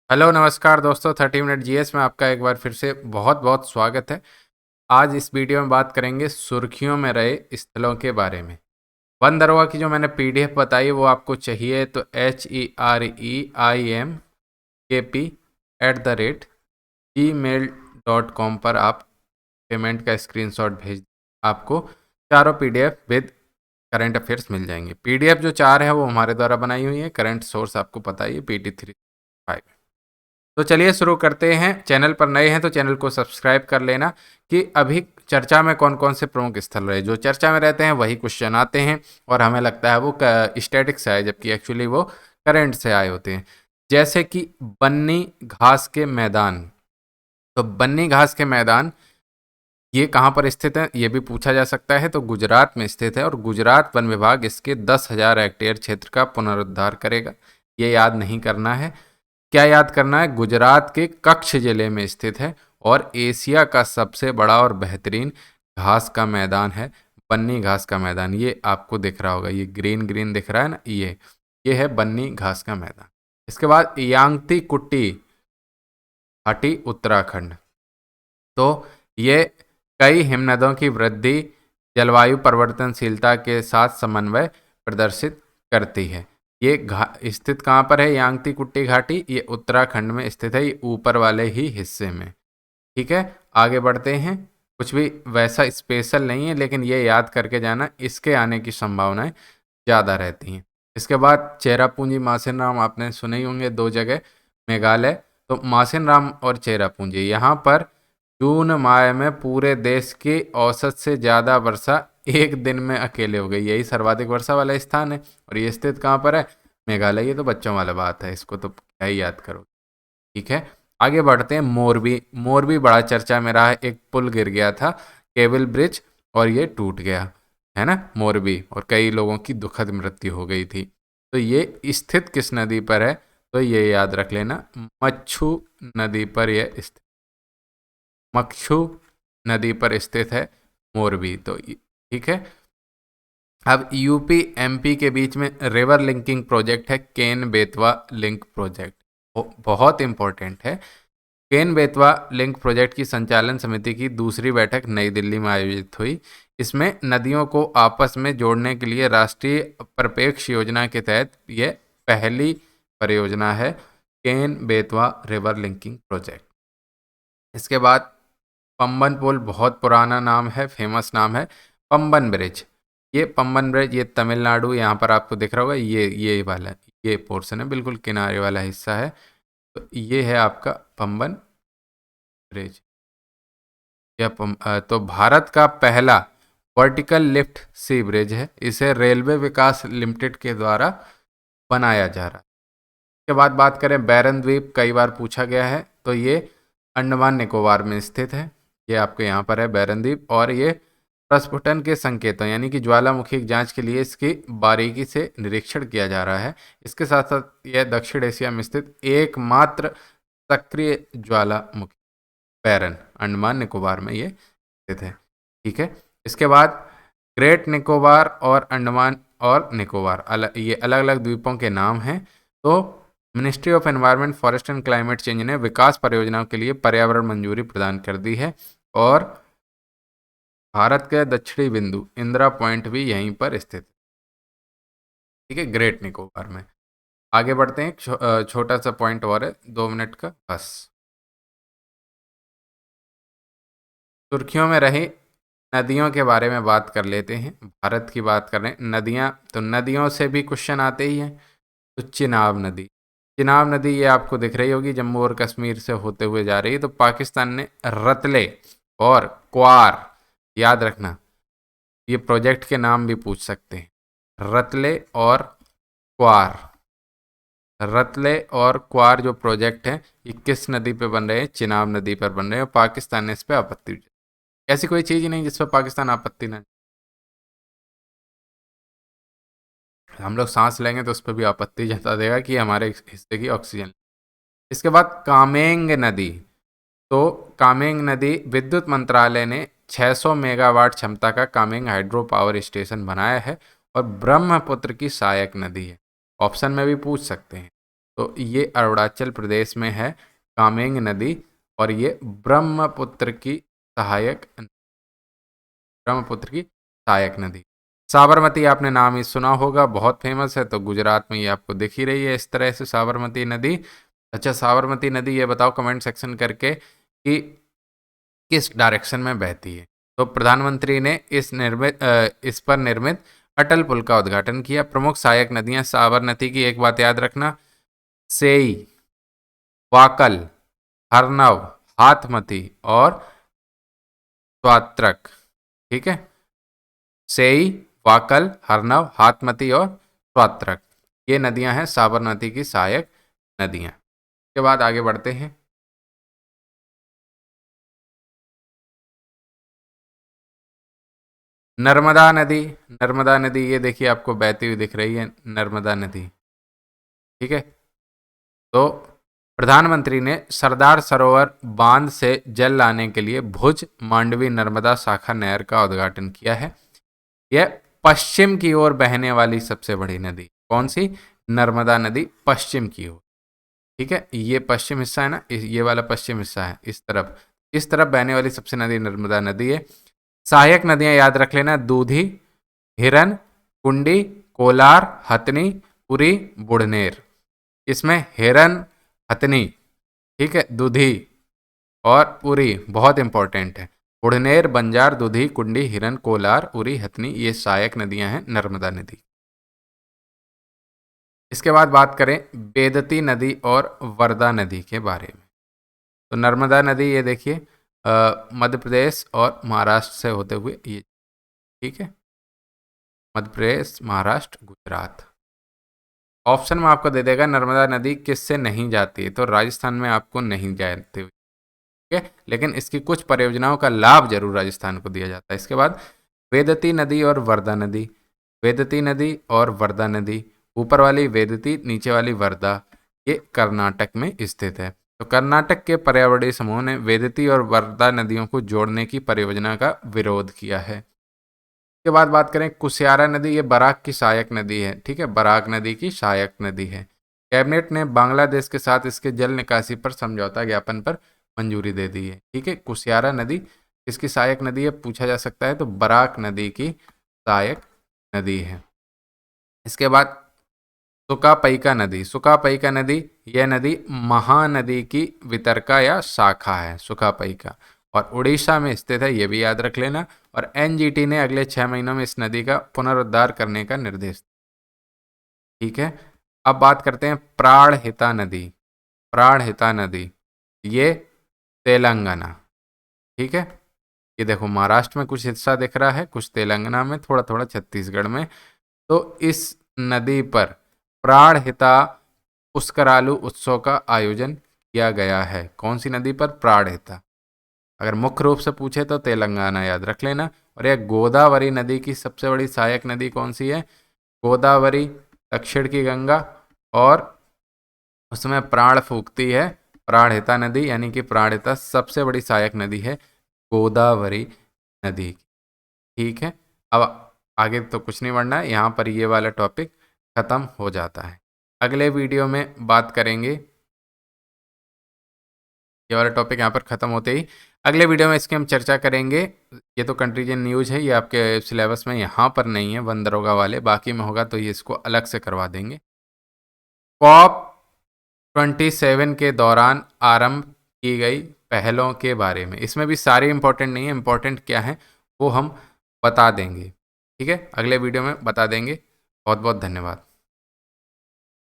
Hello नमस्कार दोस्तों 30 minute GS में आपका एक बार फिर से बहुत बहुत स्वागत है। आज इस वीडियो में बात करेंगे सुर्खियों में रहे स्थलों के बारे में। वन दरोगा की जो मैंने पीडीएफ बताई वो आपको चाहिए तो HEREIMKP@gmail.com पर आप पेमेंट का स्क्रीनशॉट भेज आपको चारों पीडीएफ विद करंट अफेयर्स मिल जाएंगे। पीडीएफ जो चार है वो हमारे द्वारा बनाई हुई है। करंट सोर्स आपको पता ही है PT35। तो चलिए शुरू करते हैं। चैनल पर नए हैं तो चैनल को सब्सक्राइब कर लेना कि अभी चर्चा में कौन कौन से प्रमुख स्थल रहे। जो चर्चा में रहते हैं वही क्वेश्चन आते हैं और हमें लगता है वो स्टैटिक से आए, जबकि एक्चुअली वो करंट से आए होते हैं। जैसे कि बन्नी घास के मैदान। तो बन्नी घास के मैदान ये कहाँ पर स्थित है ये भी पूछा जा सकता है। तो गुजरात में स्थित है और गुजरात वन विभाग इसके 10,000 हेक्टेयर क्षेत्र का पुनरुद्धार करेगा। ये याद नहीं करना है। क्या याद करना है? गुजरात के कच्छ जिले में स्थित है और एशिया का सबसे बड़ा और बेहतरीन घास का मैदान है बन्नी घास का मैदान। ये आपको दिख रहा होगा, ये ग्रीन ग्रीन दिख रहा है ना, ये है बन्नी घास का मैदान। इसके बाद यांगती कुट्टी घाटी उत्तराखंड। तो ये कई हिमनदों की वृद्धि जलवायु परिवर्तनशीलता के साथ समन्वय प्रदर्शित करती है। ये स्थित कहाँ पर है? यांगती कुट्टी घाटी ये उत्तराखंड में स्थित है, ये ऊपर वाले ही हिस्से में। ठीक है, आगे बढ़ते हैं। कुछ भी वैसा स्पेशल नहीं है, लेकिन ये याद करके जाना, इसके आने की संभावनाएं ज़्यादा रहती हैं। इसके बाद चेरापूंजी मासिन राम आपने सुने ही होंगे, दो जगह मेघालय। तो मासिन राम और चेरापूंजी यहाँ पर जून माह में पूरे देश की औसत से ज़्यादा वर्षा एक दिन में अकेले हो गई। यही सर्वाधिक वर्षा वाला स्थान है और ये स्थित कहाँ पर है? मेघालय। ये तो बच्चों वाला बात है, इसको तो क्या ही याद करो। ठीक है, आगे बढ़ते हैं। मोरबी। मोरबी बड़ा चर्चा में रहा है। एक पुल गिर गया था, केबल ब्रिज, और ये टूट गया है ना मोरबी, और कई लोगों की दुखद मृत्यु हो गई थी। तो ये स्थित किस नदी पर है? तो ये याद रख लेना, मच्छू नदी पर यह स्थित, मक्षू नदी पर स्थित है मोरबी। तो ठीक है। अब यूपी एमपी के बीच में रिवर लिंकिंग प्रोजेक्ट है केन बेतवा लिंक प्रोजेक्ट, बहुत इंपॉर्टेंट है। केन बेतवा लिंक प्रोजेक्ट की संचालन समिति की दूसरी बैठक नई दिल्ली में आयोजित हुई। इसमें नदियों को आपस में जोड़ने के लिए राष्ट्रीय परिप्रेक्ष्य योजना के तहत यह पहली परियोजना है, Ken Betwa river linking project. इसके बाद पंबन पुल, बहुत पुराना नाम है, फेमस नाम है, पंबन ब्रिज। ये पंबन ब्रिज ये तमिलनाडु, यहाँ पर आपको दिख रहा होगा, ये वाला ये पोर्शन है, बिल्कुल किनारे वाला हिस्सा है। तो ये है आपका पंबन ब्रिज। तो भारत का पहला वर्टिकल लिफ्ट सी ब्रिज है। इसे रेलवे विकास लिमिटेड के द्वारा बनाया जा रहा है। इसके बाद बात करें बैरन द्वीप, कई बार पूछा गया है। तो ये अंडमान निकोबार में स्थित है। ये आपके यहाँ पर है बैरन द्वीप, और ये प्रस्फुटन के संकेतों यानी कि ज्वालामुखी की जांच के लिए इसकी बारीकी से निरीक्षण किया जा रहा है। इसके साथ साथ यह दक्षिण एशिया में स्थित एकमात्र सक्रिय ज्वालामुखी बैरन अंडमान निकोबार में ये स्थित है। ठीक है, इसके बाद ग्रेट निकोबार और अंडमान और निकोबार ये अलग अलग द्वीपों के नाम हैं। तो ministry of environment, forest and climate change ने विकास परियोजनाओं के लिए पर्यावरण मंजूरी प्रदान कर दी है, और भारत के दक्षिणी बिंदु इंदिरा पॉइंट भी यहीं पर स्थित है। ठीक है, ग्रेट निकोबार में। आगे बढ़ते हैं। छोटा सा पॉइंट और है, 2 मिनट का बस। सुर्खियों में रही नदियों के बारे में बात कर लेते हैं। भारत की बात कर रहे हैं, नदियाँ, तो नदियों से भी क्वेश्चन आते ही हैं। तो चिनाब नदी, चिनाब नदी ये आपको दिख रही होगी, जम्मू और कश्मीर से होते हुए जा रही है। तो पाकिस्तान ने रतले और क्वार, याद रखना, ये प्रोजेक्ट के नाम भी पूछ सकते हैं, रतले और क्वार। रतले और क्वार जो प्रोजेक्ट हैं ये किस नदी पे बन रहे हैं? चिनाब नदी पर बन रहे हैं। पाकिस्तान ने इस पर आपत्ति, ऐसी कोई चीज़ ही नहीं जिस पर पाकिस्तान आपत्ति ना, हम लोग सांस लेंगे तो उस पर भी आपत्ति जता देगा कि हमारे हिस्से की ऑक्सीजन। इसके बाद कामेंग नदी। तो कामेंग नदी, विद्युत मंत्रालय ने 600 मेगावाट क्षमता का कामेंग हाइड्रो पावर स्टेशन बनाया है और ब्रह्मपुत्र की सहायक नदी है। ऑप्शन में भी पूछ सकते हैं। तो ये अरुणाचल प्रदेश में है कामेंग नदी, और ये ब्रह्मपुत्र की सहायक नदी। साबरमती आपने नाम ही सुना होगा, बहुत फेमस है, तो गुजरात में ये आपको दिख ही रही है इस तरह से साबरमती नदी। अच्छा, साबरमती नदी ये बताओ कमेंट सेक्शन करके कि किस डायरेक्शन में बहती है। तो प्रधानमंत्री ने इस पर निर्मित अटल पुल का उद्घाटन किया। प्रमुख सहायक नदियां साबरमती की, एक बात याद रखना, सेई, वाकल, हरनव, हाथमती और स्वात्रक। ठीक है, सेई, वाकल, हरनव, हाथमती और स्वात्रक, ये नदियां हैं साबरमती की सहायक नदियां। के बाद आगे बढ़ते हैं। नर्मदा नदी, नर्मदा नदी ये देखिए आपको बहती हुई दिख रही है, नर्मदा नदी। ठीक है, तो प्रधानमंत्री ने सरदार सरोवर बांध से जल लाने के लिए भुज मांडवी नर्मदा शाखा नहर का उद्घाटन किया है। यह पश्चिम की ओर बहने वाली सबसे बड़ी नदी, कौन सी? नर्मदा नदी पश्चिम की ओर। ठीक है, ये पश्चिम हिस्सा है ना, ये वाला पश्चिम हिस्सा है, इस तरफ बहने वाली सबसे नदी नर्मदा नदी है। सहायक नदियां याद रख लेना, दूधी, हिरन, कुंडी, कोलार, हथनी, पुरी, बुढ़नेर। इसमें हिरन, हथनी, ठीक है, दूधी और पुरी बहुत इंपॉर्टेंट है। बुढ़नेर, बंजार, दूधी, कुंडी, हिरन, कोलार, उरी, हथनी, ये सहायक नदियां हैं नर्मदा नदी। इसके बाद बात करें बेदती नदी और वर्धा नदी के बारे में। तो नर्मदा नदी ये देखिए मध्य प्रदेश और महाराष्ट्र से होते हुए ये, ठीक है, मध्य प्रदेश, महाराष्ट्र, गुजरात। ऑप्शन में आपको दे देगा नर्मदा नदी किससे नहीं जाती है, तो राजस्थान में आपको नहीं जाती हुई, ठीक है, लेकिन इसकी कुछ परियोजनाओं का लाभ जरूर राजस्थान को दिया जाता है। इसके बाद वेदती नदी और वर्धा नदी। वेदती नदी और वर्धा नदी, ऊपर वाली वेदती, नीचे वाली वर्धा, ये कर्नाटक में स्थित है। तो कर्नाटक के पर्यावरणीय समूह ने वेदती और वर्धा नदियों को जोड़ने की परियोजना का विरोध किया है। के बाद बात करें कुशियारा नदी, ये बराक की सहायक नदी है। ठीक है, बराक नदी की सहायक नदी है। कैबिनेट ने बांग्लादेश के साथ इसके जल निकासी पर समझौता ज्ञापन पर मंजूरी दे दी है। ठीक है, कुशियारा नदी इसकी सहायक नदी है, पूछा जा सकता है, तो बराक नदी की सहायक नदी है। इसके बाद सुकापईका नदी। सुकापईका नदी यह नदी महानदी की वितरका या शाखा है, सुकापईका, और उड़ीसा में स्थित है, ये भी याद रख लेना। और एनजीटी ने अगले 6 महीनों में इस नदी का पुनरुद्धार करने का निर्देश दिया। ठीक है, अब बात करते हैं प्राणहिता नदी। प्राणहिता नदी ये तेलंगाना, ठीक है, ये देखो महाराष्ट्र में कुछ हिस्सा दिख रहा है, कुछ तेलंगाना में, थोड़ा थोड़ा छत्तीसगढ़ में। तो इस नदी पर प्राणहिता पुष्करालु उत्सव का आयोजन किया गया है। कौन सी नदी पर? प्राणहिता। अगर मुख्य रूप से पूछे तो तेलंगाना याद रख लेना। और यह गोदावरी नदी की सबसे बड़ी सहायक नदी कौन सी है? गोदावरी, दक्षिण की गंगा, और उसमें प्राण फूकती है प्राणहिता नदी, यानी कि प्राणहिता सबसे बड़ी सहायक नदी है गोदावरी नदी। ठीक है, अब आगे तो कुछ नहीं बढ़ना है, यहाँ पर ये वाला टॉपिक खत्म हो जाता है। अगले वीडियो में बात करेंगे, ये वाला टॉपिक यहाँ पर ख़त्म होते ही अगले वीडियो में इसकी हम चर्चा करेंगे। ये तो कंट्रीजन न्यूज़ है, ये आपके सिलेबस में यहाँ पर नहीं है, वन दरोगा वाले, बाकी में होगा तो ये इसको अलग से करवा देंगे। कॉप 27 के दौरान आरंभ की गई पहलों के बारे में, इसमें भी सारे इंपॉर्टेंट नहीं है, इंपॉर्टेंट क्या है वो हम बता देंगे। ठीक है, अगले वीडियो में बता देंगे। बहुत बहुत धन्यवाद।